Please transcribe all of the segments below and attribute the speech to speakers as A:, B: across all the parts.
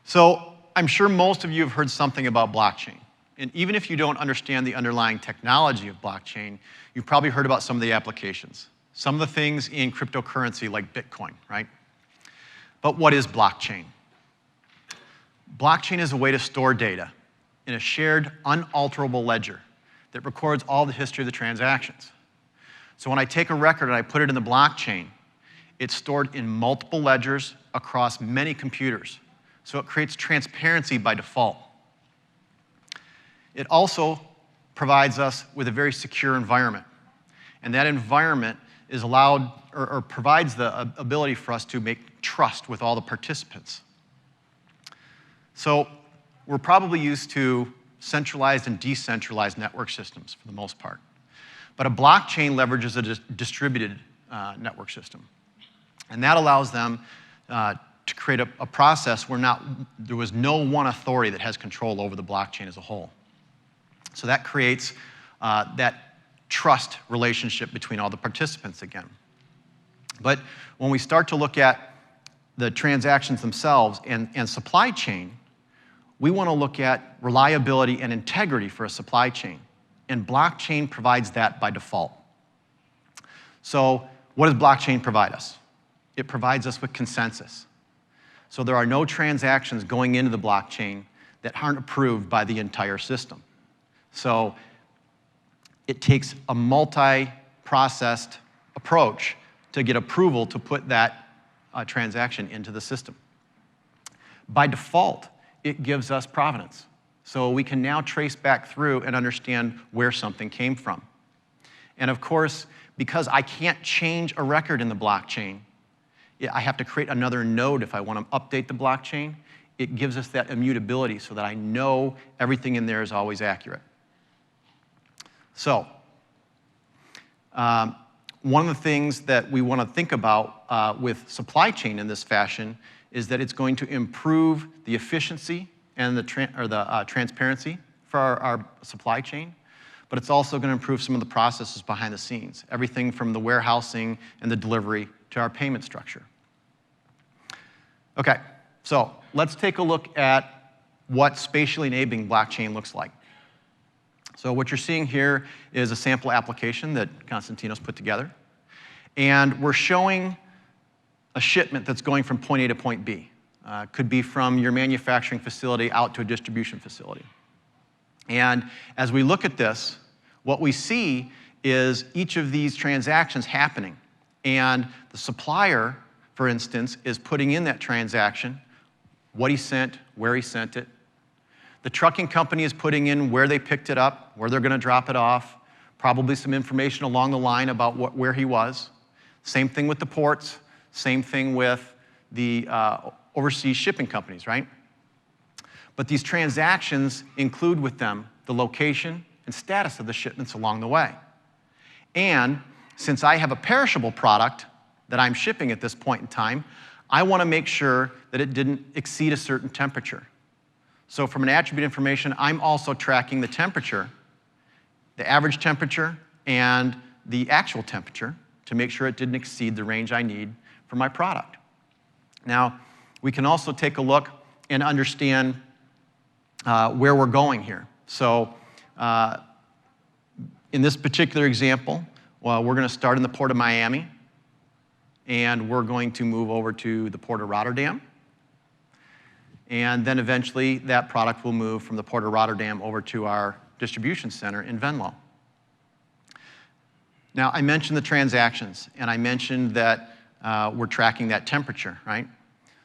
A: So I'm sure most of you have heard something about blockchain. And even if you don't understand the underlying technology of blockchain, you've probably heard about some of the applications. Some of the things in cryptocurrency like Bitcoin, right? But what is blockchain? Blockchain is a way to store data in a shared, unalterable ledger that records all the history of the transactions. So when I take a record and I put it in the blockchain, it's stored in multiple ledgers across many computers. So it creates transparency by default. It also provides us with a very secure environment. And that environment is allowed or provides the ability for us to make trust with all the participants. So we're probably used to centralized and decentralized network systems for the most part. But a blockchain leverages a distributed network system. And that allows them to create a process where there was no one authority that has control over the blockchain as a whole. So that creates that trust relationship between all the participants again. But when we start to look at the transactions themselves and supply chain, we want to look at reliability and integrity for a supply chain. And blockchain provides that by default. So what does blockchain provide us? It provides us with consensus. So there are no transactions going into the blockchain that aren't approved by the entire system. So it takes a multi-processed approach to get approval to put that transaction into the system. By default, it gives us provenance. So we can now trace back through and understand where something came from. And of course, because I can't change a record in the blockchain, I have to create another node if I want to update the blockchain. It gives us that immutability so that I know everything in there is always accurate. So one of the things that we want to think about with supply chain in this fashion is that it's going to improve the efficiency and the transparency for our supply chain, but it's also going to improve some of the processes behind the scenes, everything from the warehousing and the delivery to our payment structure. Okay, so let's take a look at what spatially enabling blockchain looks like. So what you're seeing here is a sample application that Konstantinos put together, and we're showing a shipment that's going from point A to point B. Could be from your manufacturing facility out to a distribution facility. And as we look at this, what we see is each of these transactions happening. And the supplier, for instance, is putting in that transaction, what he sent, where he sent it. The trucking company is putting in where they picked it up, where they're going to drop it off, probably some information along the line about where he was. Same thing with the ports, same thing with the overseas shipping companies, right? But these transactions include with them the location and status of the shipments along the way. And since I have a perishable product that I'm shipping at this point in time, I want to make sure that it didn't exceed a certain temperature. So from an attribute information, I'm also tracking the temperature, the average temperature, and the actual temperature to make sure it didn't exceed the range I need for my product. Now, we can also take a look and understand where we're going here. So in this particular example, we're going to start in the Port of Miami, and we're going to move over to the Port of Rotterdam. And then eventually that product will move from the Port of Rotterdam over to our distribution center in Venlo. Now, I mentioned the transactions, and I mentioned that we're tracking that temperature, right?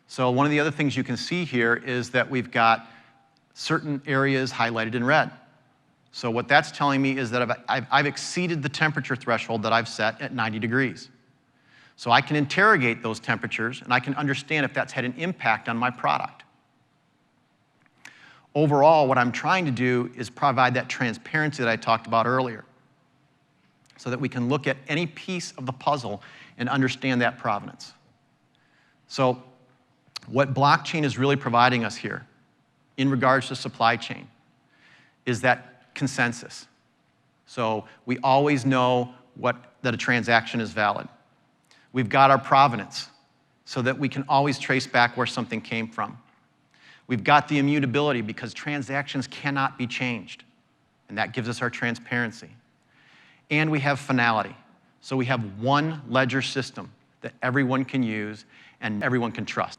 A: So one of the other things you can see here is that we've got certain areas highlighted in red. So what that's telling me is that I've exceeded the temperature threshold that I've set at 90 degrees. So I can interrogate those temperatures, and I can understand if that's had an impact on my product. Overall, what I'm trying to do is provide that transparency that I talked about earlier, so that we can look at any piece of the puzzle and understand that provenance. So what blockchain is really providing us here in regards to supply chain is that consensus. So we always know that a transaction is valid. We've got our provenance so that we can always trace back where something came from. We've got the immutability because transactions cannot be changed, and that gives us our transparency. And we have finality. So we have one ledger system that everyone can use and everyone can trust.